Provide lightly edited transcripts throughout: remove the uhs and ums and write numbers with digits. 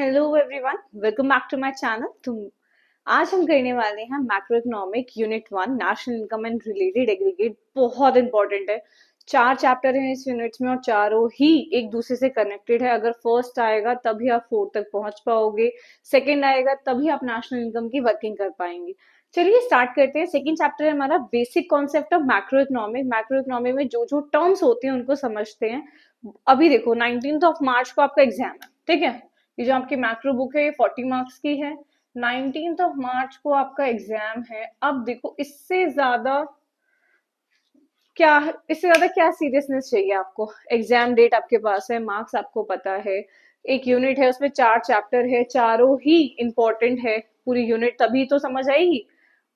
Hello everyone, welcome back to my channel. आज हम करने वाले हैं macro economic unit 1 national income and related aggregate. बहुत इंपॉर्टेंट है। 4 चैप्टर हैं इस यूनिट में और चारों ही एक दूसरे से कनेक्टेड है। अगर फर्स्ट आएगा तभी आप फोर्थ तक पहुंच पाओगे, सेकंड आएगा तभी आप नेशनल इनकम की वर्किंग कर पाएंगे। चलिए स्टार्ट करते हैं। सेकंड चैप्टर है हमारा basic concept of macro economic. Macro economic में जो जो टर्म्स होते हैं उनको समझते हैं। अभी देखो 19 मार्च को आपका एग्जाम है, ठीक है। ये जो आपकी मैक्रो बुक है ये 40 मार्क्स की है। 19 मार्च को आपका एग्जाम है। अब देखो इससे ज्यादा क्या सीरियसनेस चाहिए आपको। एग्जाम डेट आपके पास है, मार्क्स आपको पता है, एक यूनिट है उसमें 4 चैप्टर है, चारों ही इंपॉर्टेंट है। पूरी यूनिट तभी तो समझ आएगी।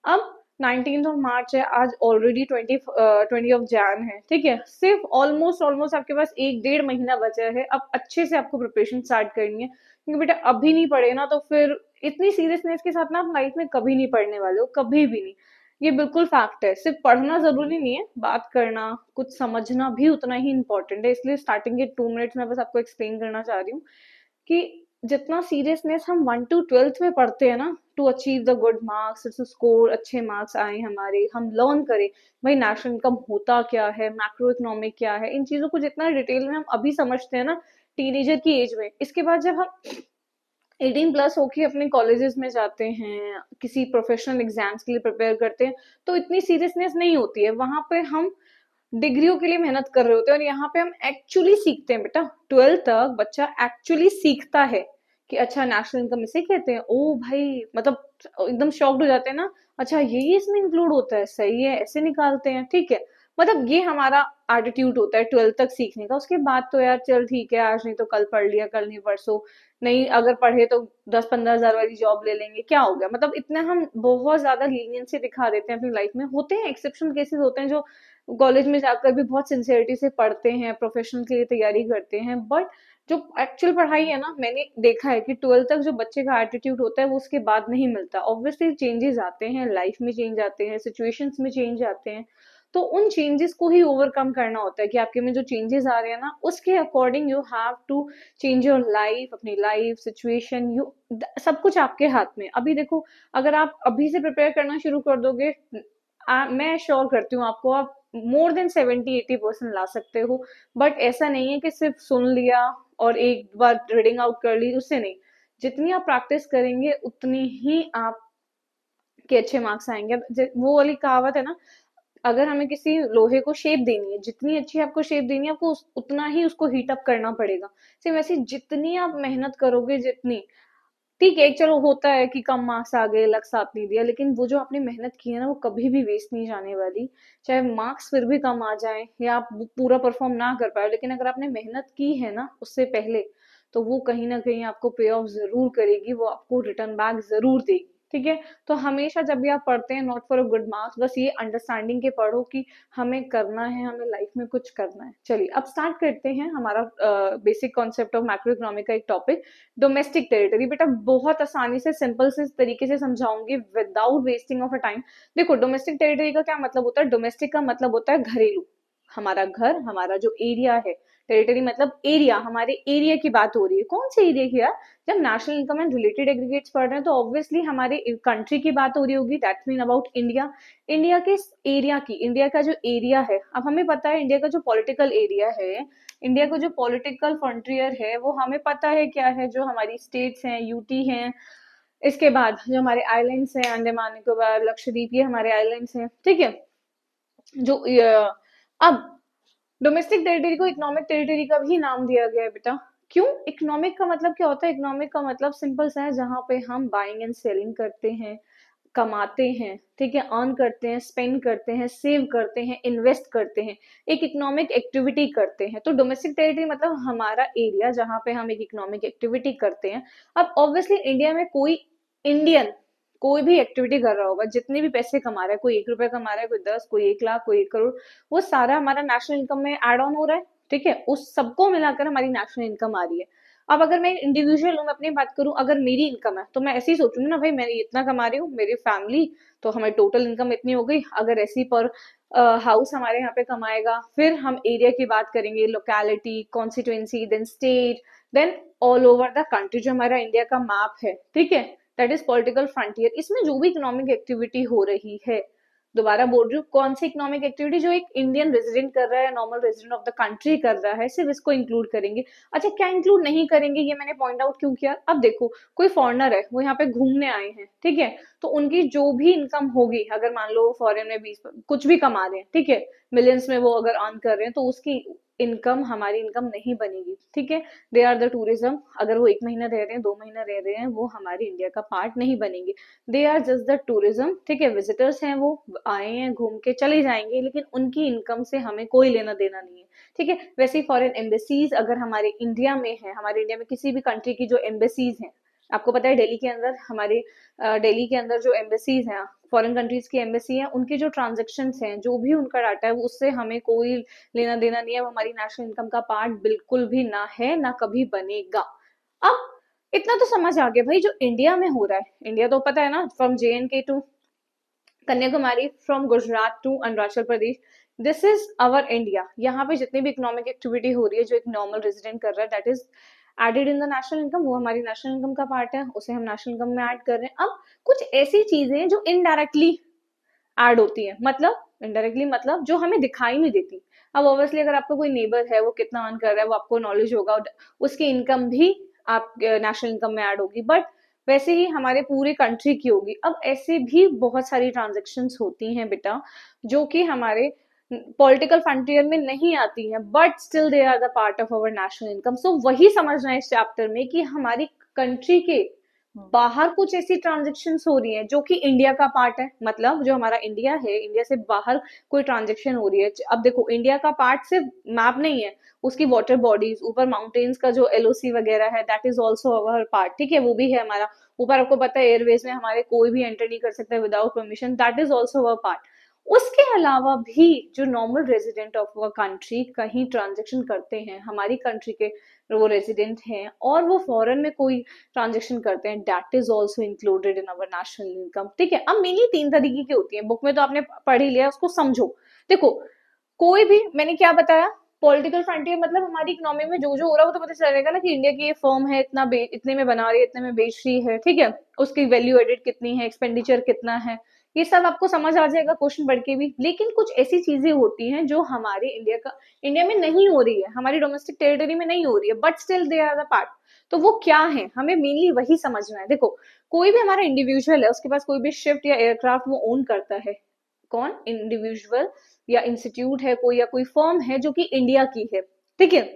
अब 19 मार्च है, आज ऑलरेडी 20 ऑफ जैन है, ठीक है। सिर्फ ऑलमोस्ट ऑलमोस्ट आपके पास 1 डेढ़ महीना बचा है। अब अच्छे से आपको प्रिपरेशन स्टार्ट करनी है, क्योंकि बेटा अभी नहीं पढ़े ना तो फिर इतनी सीरियसनेस के साथ ना आप लाइफ में कभी नहीं पढ़ने वाले हो, कभी भी नहीं। ये बिल्कुल फैक्ट है। सिर्फ पढ़ना जरूरी नहीं है, बात करना, कुछ समझना भी उतना ही इंपॉर्टेंट है। इसलिए स्टार्टिंग के 2 मिनट्स में बस आपको एक्सप्लेन करना चाह रही हूँ कि जितना सीरियसनेस हम 1 to 12th में पढ़ते हैं ना, to achieve the good marks, to score अच्छे मार्क्स आए हमारे, हम लर्न करें भाई नेशनल इनकम होता क्या है, मैक्रो इकोनॉमिक क्या है, इन चीजों को जितना डिटेल में हम अभी समझते हैं ना टीनेजर की एज में, इसके बाद जब हम 18+ होके अपने कॉलेजेस में जाते हैं, किसी प्रोफेशनल एग्जाम्स के लिए प्रिपेयर करते हैं, तो इतनी सीरियसनेस नहीं होती है। वहां पे हम डिग्रियों के लिए मेहनत कर रहे होते हैं और यहाँ पे हम एक्चुअली सीखते हैं। बेटा 12th तक बच्चा एक्चुअली सीखता है कि अच्छा नेशनल इनकम इसे कहते हैं। ओ भाई, मतलब एकदम शॉक्ड हो जाते हैं ना। अच्छा ये इसमें इंक्लूड होता है, सही है, ऐसे निकालते हैं, ठीक है। मतलब ये हमारा एटीट्यूड होता है 12th तक सीखने का। उसके बाद तो यार चल ठीक है, आज नहीं तो कल पढ़ लिया, कल नहीं परसों नहीं, अगर पढ़े तो 10-15 हजार वाली जॉब ले लेंगे, क्या हो गया। मतलब इतना हम बहुत ज्यादा लीनियंसी दिखा देते हैं अपनी लाइफ में। होते हैं एक्सेप्शनल केसेस, होते हैं जो कॉलेज में जाकर भी बहुत सिंसियरिटी से पढ़ते हैं, प्रोफेशनल के लिए तैयारी करते हैं, बट जो एक्चुअल पढ़ाई है ना, मैंने देखा है कि 12th तक जो बच्चे का एटीट्यूड होता है वो उसके बाद नहीं मिलता। ऑब्वियसली चेंजेस आते हैं, लाइफ में चेंज आते हैं, सिचुएशंस में चेंज आते हैं, तो उन चेंजेस को ही ओवरकम करना होता है कि आपके में जो चेंजेस आ रहे हैं ना उसके according you have to change your life, अपनी लाइफ सिचुएशन, यू सब कुछ आपके हाथ में। अभी देखो, अगर आप अभी से प्रिपेयर करना शुरू कर दोगे, मैं श्योर करती हूँ आपको, आप मोर देन 70-80% ला सकते हो। बट ऐसा नहीं है कि सिर्फ सुन लिया और एक बार रीडिंग आउट कर ली, उससे नहीं। जितनी आप प्रैक्टिस करेंगे उतनी ही आप के अच्छे मार्क्स आएंगे। वो वाली कहावत है ना, अगर हमें किसी लोहे को शेप देनी है, जितनी अच्छी आपको शेप देनी है, आपको उतना ही उसको हीट अप करना पड़ेगा। सेम वैसे जितनी आप मेहनत करोगे, जितनी, ठीक है चलो होता है कि कम मार्क्स आ गए, लक साथ नहीं दिया, लेकिन वो जो आपने मेहनत की है ना वो कभी भी वेस्ट नहीं जाने वाली। चाहे मार्क्स फिर भी कम आ जाए या आप पूरा परफॉर्म ना कर पाए, लेकिन अगर आपने मेहनत की है ना उससे पहले, तो वो कहीं ना कहीं आपको पे ऑफ जरूर करेगी, वो आपको रिटर्न बैक जरूर देगी, ठीक है। तो हमेशा जब भी आप पढ़ते हैं, not for a good marks, बस ये अंडरस्टैंडिंग के पढ़ो कि हमें करना है, हमें लाइफ में कुछ करना है। चलिए अब स्टार्ट करते हैं हमारा basic concept of macro economic का एक टॉपिक, डोमेस्टिक टेरिटरी। बेटा बहुत आसानी से सिंपल से तरीके से समझाऊंगी without wasting of a time. देखो डोमेस्टिक टेरिटरी का क्या मतलब होता है। डोमेस्टिक का मतलब होता है घरेलू, हमारा घर, हमारा जो एरिया है। टेरिटरी मतलब एरिया, हमारे एरिया की बात हो रही है। कौन से एरिया की यार? जब national income and related aggregates पढ़ रहे हैं तो ऑब्वियसली हमारे कंट्री की बात हो रही होगी, that mean about India. India के एरिया की, इंडिया का जो एरिया है, अब हमें पता है इंडिया का जो पॉलिटिकल एरिया है, इंडिया का जो पॉलिटिकल फ्रंटियर है, वो हमें पता है क्या है। जो हमारी स्टेट्स हैं, यूटी हैं, इसके बाद जो हमारे आइलैंड्स हैं, अंडमान निकोबार, लक्षद्वीप, ये हमारे आइलैंड्स हैं, ठीक है। जो अब डोमेस्टिक टेरिटरी को इकोनॉमिक टेरिटरी का भी नाम दिया गया है बेटा। क्यों? इकोनॉमिक का मतलब क्या होता है? इकोनॉमिक का मतलब सिंपल सा है, जहां पे हम बाइंग एंड सेलिंग करते हैं, कमाते हैं, ठीक है, अर्न करते हैं, स्पेंड करते हैं, सेव करते हैं, इन्वेस्ट करते हैं, एक इकोनॉमिक एक्टिविटी करते हैं। तो डोमेस्टिक टेरिटरी मतलब हमारा एरिया जहां पे हम एक इकोनॉमिक एक्टिविटी करते हैं। अब ऑब्वियसली इंडिया में कोई इंडियन कोई भी एक्टिविटी कर रहा होगा, जितने भी पैसे कमा रहा है, कोई 1 रुपया कमा रहा है, कोई 10, कोई 1 लाख, कोई 1 करोड़, वो सारा हमारा नेशनल इनकम में एड ऑन हो रहा है, ठीक है। उस सबको मिलाकर हमारी नेशनल इनकम आ रही है। अब अगर मैं इंडिविजुअल हूँ, मैं अपनी बात करूं, अगर मेरी इनकम है तो मैं ऐसे ही सोचूंगी ना, भाई मैं इतना कमा रही हूँ, मेरी फैमिली, तो हमारी टोटल इनकम इतनी हो गई। अगर ऐसी पर हाउस हमारे यहाँ पे कमाएगा, फिर हम एरिया की बात करेंगे, locality, constituency, then state, then all over the country, जो हमारा इंडिया का मैप है, ठीक है, दैट इज पॉलिटिकल फ्रंटियर। इसमें जो भी इकोनॉमिक एक्टिविटी हो रही है, दोबारा बोल रही हूँ, कौन सी इकोनॉमिक एक्टिविटी जो एक इंडियन रेजिडेंट कर रहा है, normal resident of the country कर रहा है, सिर्फ इसको इंक्लूड करेंगे। अच्छा, क्या इंक्लूड नहीं करेंगे ये मैंने पॉइंट आउट क्यों किया? अब देखो, कोई फॉरनर है, वो यहाँ पे घूमने आए हैं, ठीक है, तो उनकी जो भी इनकम होगी, अगर मान लो फॉरेन में 20 कुछ भी कमा रहे हैं, ठीक है, मिलियंस में वो अगर अर्न कर रहे हैं, तो उसकी इनकम हमारी इनकम नहीं बनेगी, ठीक है। दे आर द टूरिज्म, अगर वो 1 महीना रह रहे हैं, 2 महीना रह रहे हैं, वो हमारी इंडिया का पार्ट नहीं बनेंगे। They are just the tourism, ठीक है, विजिटर्स हैं, वो आए हैं, घूम के चले जाएंगे, लेकिन उनकी इनकम से हमें कोई लेना देना नहीं है, ठीक है। वैसे ही फॉरेन एम्बेसीज अगर हमारे इंडिया में है, हमारे इंडिया में किसी भी कंट्री की जो एम्बेसीज हैं, आपको पता है दिल्ली के अंदर, हमारे दिल्ली के अंदर जो एम्बेसीज हैं, फॉरेन कंट्रीज की एम्बेसी है, उनके जो ट्रांजेक्शन हैं, जो भी उनका डाटा है, उससे हमें कोई लेना देना नहीं है, वो हमारी नेशनल इनकम का पार्ट बिल्कुल भी ना है, ना कभी बनेगा। अब इतना तो समझ आ गया भाई, जो इंडिया में हो रहा है, इंडिया तो पता है ना, from JNK to Kanyakumari, from Gujarat to Arunachal Pradesh, this is our India. यहाँ पे जितनी भी इकोनॉमिक एक्टिविटी हो रही है, जो एक नॉर्मल रेजिडेंट कर रहा है, that is added in the national income, वो हमारी नेशनल इनकम का पार्ट है, उसे हम नेशनल इनकम में ऐड कर रहे हैं। अब कुछ ऐसी चीजें जो इनडायरेक्टली ऐड होती है, मतलब इनडायरेक्टली मतलब जो हमें दिखाई नहीं देती। अब ऑब्वियसली अगर आपका कोई नेबर है, वो कितना अर्न कर रहा है, वो आपको नॉलेज होगा, उसकी इनकम भी आप नेशनल इनकम में ऐड होगी, बट वैसे ही हमारे पूरे कंट्री की होगी। अब ऐसे भी बहुत सारी ट्रांजेक्शन्स होती हैं बेटा, जो कि हमारे पॉलिटिकल फ्रंटियर में नहीं आती हैं, but still they are the part of our national income. So वही समझना है इस चैप्टर में कि हमारी कंट्री के बाहर कुछ ऐसी ट्रांजेक्शन्स हो रही हैं जो कि इंडिया का पार्ट है, मतलब जो हमारा इंडिया है, इंडिया से बाहर कोई ट्रांजेक्शन हो रही है। अब देखो, इंडिया का पार्ट सिर्फ मैप नहीं है, उसकी वाटर बॉडीज, ऊपर माउंटेन्स का जो LOC वगैरह है, that is also our part, ठीक है, वो भी है हमारा। ऊपर आपको पता है एयरवेज में हमारे कोई भी एंटर नहीं कर सकता without permission, that is also our part. उसके अलावा भी जो normal resident of a country कहीं ट्रांजेक्शन करते हैं, हमारी कंट्री के वो रेजिडेंट हैं, और वो फॉरेन में कोई ट्रांजेक्शन करते हैं, that is also included in our national income, ठीक है। अब मेनली 3 तरीके की होती है, बुक में तो आपने पढ़ ही लिया, उसको समझो। देखो, कोई भी, मैंने क्या बताया, पॉलिटिकल फ्रंटियर मतलब हमारी इकोनॉमी में जो जो हो रहा है, वो तो पता चलेगा ना कि इंडिया की ये फर्म है, इतने में बना रही है, इतने में बेच रही है, ठीक है, उसकी वैल्यू एडेड कितनी है, एक्सपेंडिचर कितना है, ये सब आपको समझ आ जाएगा क्वेश्चन पढ़ के भी। लेकिन कुछ ऐसी चीजें होती हैं जो हमारे इंडिया में नहीं हो रही है, हमारी डोमेस्टिक टेरिटरी में नहीं हो रही है, but still they are the part. तो वो क्या है, हमें मेनली वही समझना है। देखो, कोई भी हमारा इंडिविजुअल है, उसके पास कोई भी शिफ्ट या एयरक्राफ्ट वो ओन करता है, कौन, इंडिविजुअल या इंस्टीट्यूट है कोई, या कोई फर्म है जो कि इंडिया की है, ठीक है,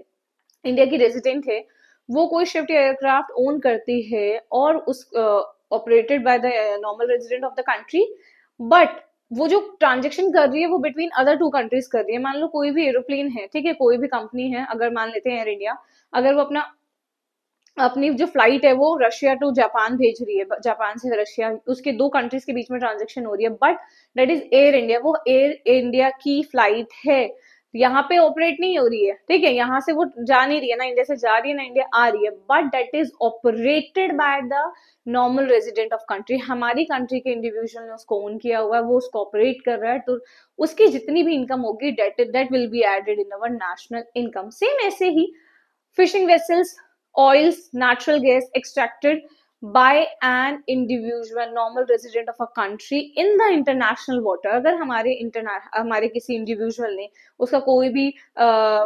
इंडिया की रेजिडेंट है, वो कोई शिफ्ट या एयरक्राफ्ट ओन करती है, और उस operated by the normal resident of the country, but वो जो ट्रांजेक्शन कर रही है वो बिटवीन अदर 2 कंट्रीज कर रही है। मान लो कोई भी एरोप्लेन है, ठीक है, कोई भी कंपनी है, अगर मान लेते हैं एयर इंडिया, अगर वो अपनी जो फ्लाइट है वो रशिया टू जापान भेज रही है, जापान से रशिया, उसके 2 कंट्रीज के बीच में ट्रांजेक्शन हो रही है, but that is air India, वो एयर इंडिया की फ्लाइट है, यहाँ पे ऑपरेट नहीं हो रही है, ठीक है, यहाँ से वो जा नहीं रही है ना, इंडिया से जा रही है ना इंडिया आ रही है, but that is operated by the normal resident of country, हमारी कंट्री के इंडिविजुअल ने उसको ओन किया हुआ है, वो उसको ऑपरेट कर रहा है, तो उसकी जितनी भी इनकम होगी that will be added in our national income. Same ऐसे ही fishing vessels, oils, natural gas extracted by an individual normal resident of a country in the international water, अगर हमारे किसी इंडिविजुअल ने, उसका कोई भी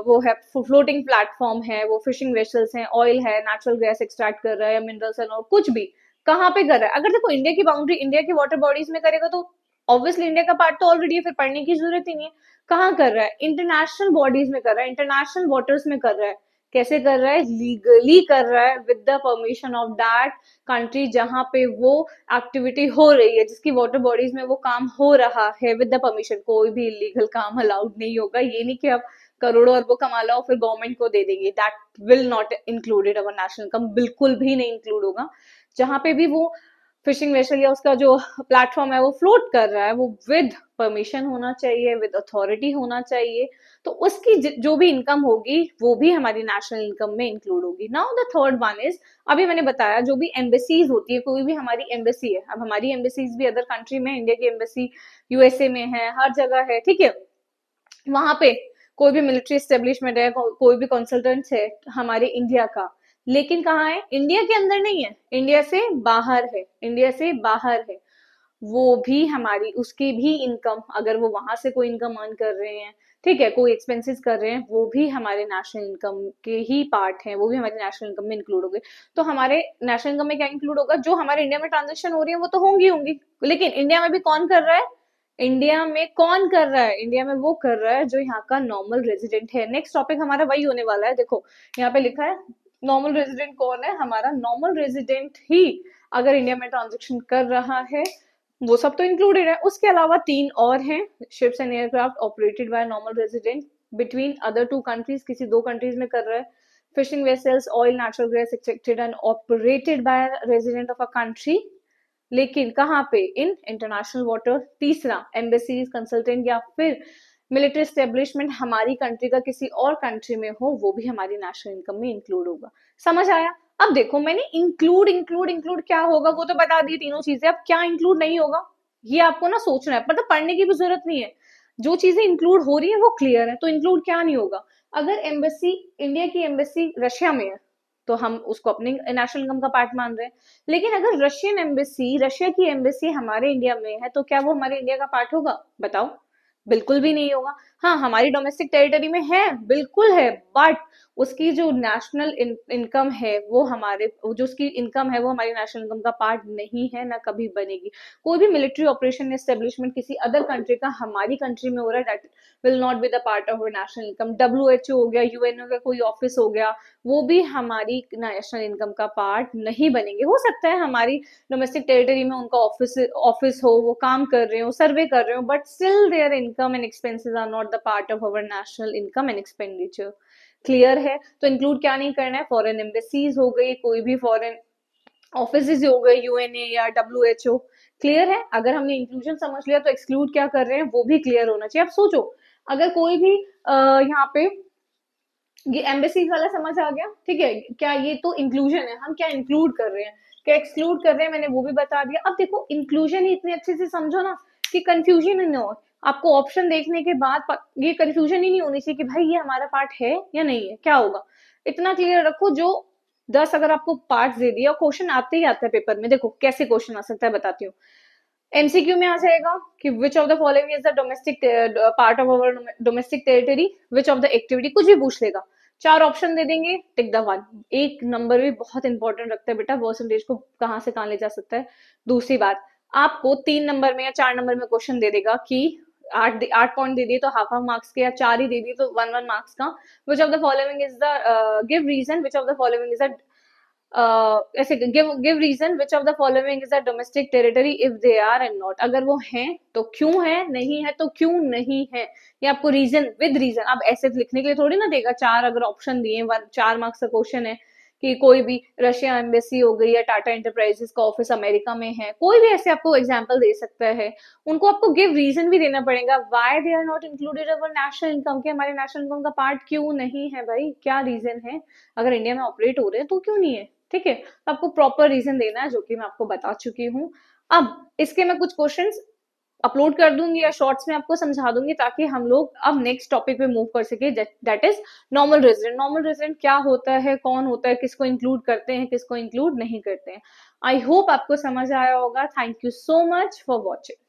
वो है, फ्लोटिंग प्लेटफॉर्म है, वो फिशिंग वेसल्स हैं, ऑयल है, नेचुरल गैस एक्सट्रैक्ट कर रहा है, या मिनरल्स है, और कुछ भी, कहाँ पे कर रहा है? अगर देखो इंडिया की बाउंड्री, इंडिया की वाटर बॉडीज में करेगा तो ऑब्वियसली इंडिया का पार्ट तो ऑलरेडी है, फिर पढ़ने की जरूरत ही नहीं है। कहाँ कर रहा है? इंटरनेशनल बॉडीज में कर रहा है, इंटरनेशनल वाटर्स में कर रहा है। कैसे कर रहा है? लीगली कर रहा है, with the permission of that country जहां पे वो एक्टिविटी हो रही है, जिसकी वाटर बॉडीज में वो काम हो रहा है, विद द परमिशन। कोई भी इलीगल काम अलाउड नहीं होगा। ये नहीं कि आप करोड़ों अरबों कमा लो फिर गवर्नमेंट को दे देंगे, that will not included our national income, बिल्कुल भी नहीं इंक्लूड होगा। जहां पे भी वो फिशिंग वेसल या उसका जो प्लेटफॉर्म है वो फ्लोट कर रहा है, वो विद परमिशन होना चाहिए, विद अथॉरिटी होना चाहिए, तो उसकी जो भी इनकम होगी वो भी हमारी नेशनल इनकम में इंक्लूड होगी। Now the third one is, अभी मैंने बताया जो भी एम्बेसीज होती है, कोई भी हमारी एम्बेसी है, अब हमारी एम्बेसीज भी अदर कंट्री में, इंडिया की एम्बेसी USA में है, हर जगह है, ठीक है, वहां पे कोई भी मिलिट्री एस्टेब्लिशमेंट है, कोई भी कंसल्टेंट है हमारे इंडिया का, लेकिन कहाँ है, इंडिया के अंदर नहीं है, इंडिया से बाहर है, इंडिया से बाहर है। वो भी हमारी, उसकी भी इनकम, अगर वो वहां से कोई इनकम अर्न कर रहे हैं, ठीक है, कोई एक्सपेंसेस कर रहे हैं, वो भी हमारे नेशनल इनकम के ही पार्ट हैं, वो भी हमारे नेशनल इनकम में इंक्लूड हो गए। तो हमारे नेशनल इनकम में क्या इंक्लूड होगा, जो हमारे इंडिया में ट्रांजेक्शन हो रही है वो तो होंगी होंगी, लेकिन इंडिया में भी कौन कर रहा है, इंडिया में कौन कर रहा है, इंडिया में वो कर रहा है जो यहाँ का नॉर्मल रेजिडेंट है। नेक्स्ट टॉपिक हमारा वही होने वाला है, देखो यहाँ पे लिखा है नॉर्मल रेजिडेंट कौन है, हमारा नॉर्मल रेजिडेंट ही अगर इंडिया में ट्रांजेक्शन कर रहा है, वो सब तो इंक्लूडेड है। उसके अलावा तीन और हैं, ships and aircraft operated by normal resident between other two countries, किसी दो कंट्रीज में कर रहा है। Fishing vessels, oil natural gas extracted and operated by resident of a country, लेकिन कहाँ पे, इन इंटरनेशनल वाटर। तीसरा, एम्बेसीज, कंसल्टेंट या फिर मिलिट्री स्टेब्लिशमेंट हमारी कंट्री का किसी और कंट्री में हो, वो भी हमारी नेशनल इनकम में इंक्लूड होगा। समझ आया? अब देखो मैंने इंक्लूड इंक्लूड इंक्लूड क्या होगा वो तो बता दी तीनों चीजें, अब क्या इंक्लूड नहीं होगा ये आपको ना सोचना है, मतलब पढ़ने की भी जरूरत नहीं है, जो चीजें इंक्लूड हो रही है वो क्लियर है। तो इंक्लूड क्या नहीं होगा, अगर एम्बेसी, इंडिया की एम्बेसी रशिया में है तो हम उसको अपनी नेशनल इनकम का पार्ट मान रहे हैं, लेकिन अगर रशियन एम्बेसी, रशिया की एम्बेसी हमारे इंडिया में है तो क्या वो हमारे इंडिया का पार्ट होगा, बताओ? बिल्कुल भी नहीं होगा। हाँ, हमारी डोमेस्टिक टेरिटरी में है, बिल्कुल है, बट उसकी जो नेशनल इनकम है वो हमारे, जो उसकी इनकम है वो हमारी नेशनल इनकम का पार्ट नहीं है, ना कभी बनेगी। कोई भी मिलिट्री ऑपरेशन एस्टेब्लिशमेंट किसी अदर कंट्री का हमारी कंट्री में हो रहा है, that will not be the part of national income. WHO हो गया, यूएनओ का कोई ऑफिस हो गया, वो भी हमारी नेशनल इनकम का पार्ट नहीं बनेंगे। हो सकता है हमारी डोमेस्टिक टेरिटरी में उनका ऑफिस ऑफिस हो, वो काम कर रहे हो, सर्वे कर रहे हो, but still their income and expenses are not the part of our national income and expenditure. Clear है? तो इंक्लूड क्या नहीं करना है, फॉरेन एम्बेसीज हो गई, कोई भी फॉरेन ऑफिस हो गए, यूएनए या डब्ल्यूएचओ। क्लियर है? अगर हमने इंक्लूजन समझ लिया तो एक्सक्लूड क्या कर रहे हैं वो भी क्लियर होना चाहिए। अब सोचो, अगर कोई भी यहाँ पे, ये एम्बेसीज वाला समझ आ गया, ठीक है, क्या ये तो इंक्लूजन है, हम क्या इंक्लूड कर रहे हैं, क्या एक्सक्लूड कर रहे हैं, मैंने वो भी बता दिया। अब देखो इंक्लूजन ही इतने अच्छे से समझो ना कि कंफ्यूजन ही ना हो, आपको ऑप्शन देखने के बाद ये कंफ्यूजन ही नहीं होनी चाहिए कि भाई ये हमारा पार्ट है या नहीं है, क्या होगा, इतना क्लियर रखो। जो 10 अगर आपको पार्ट दे दिया, क्वेश्चन आते ही आता है पेपर में, देखो कैसे क्वेश्चन आ सकता है बताती हूँ। एमसीक्यू में आ जाएगा कि विच of the following is the domestic part of our domestic territory, which of the activity, कुछ भी पूछ लेगा, चार ऑप्शन दे देंगे, टिक द वन। एक नंबर भी बहुत इंपॉर्टेंट रखता है बेटा, परसेंटेज को कहाँ से कहाँ ले जा सकता है। दूसरी बात, आपको 3 नंबर में या 4 नंबर में क्वेश्चन दे देगा कि 8 पॉइंट दे दिए तो हाफ हाफ मार्क्स के, या 4 ही दे दिए तो 1 1 मार्क्स का। Which of the following is the, give reason, which of the following is the, ऐसे give reason which of the following is a domestic territory if they are and not, अगर वो हैं तो क्यों है, नहीं है तो क्यों नहीं है, ये आपको रीजन विद रीजन। अब ऐसे लिखने के लिए थोड़ी ना देगा, चार अगर ऑप्शन दिए, 4 मार्क्स का क्वेश्चन है कि कोई भी रशिया एम्बेसी हो गई या टाटा एंटरप्राइजेस का ऑफिस अमेरिका में है, कोई भी ऐसे आपको एग्जांपल दे सकता है, उनको आपको गिव रीजन भी देना पड़ेगा, why they are not included our national income, के हमारे नेशनल इनकम का पार्ट क्यों नहीं है भाई, क्या रीजन है, अगर इंडिया में ऑपरेट हो रहे हैं तो क्यों नहीं है, ठीक है। तो आपको प्रॉपर रीजन देना है, जो कि मैं आपको बता चुकी हूँ। अब इसके मैं कुछ क्वेश्चंस अपलोड कर दूंगी या शॉर्ट्स में आपको समझा दूंगी, ताकि हम लोग अब नेक्स्ट टॉपिक पे मूव कर सके, that is normal resident. Normal resident क्या होता है, कौन होता है, किसको इंक्लूड करते हैं, किसको इंक्लूड नहीं करते हैं। आई होप आपको समझ आया होगा। Thank you so much for watching.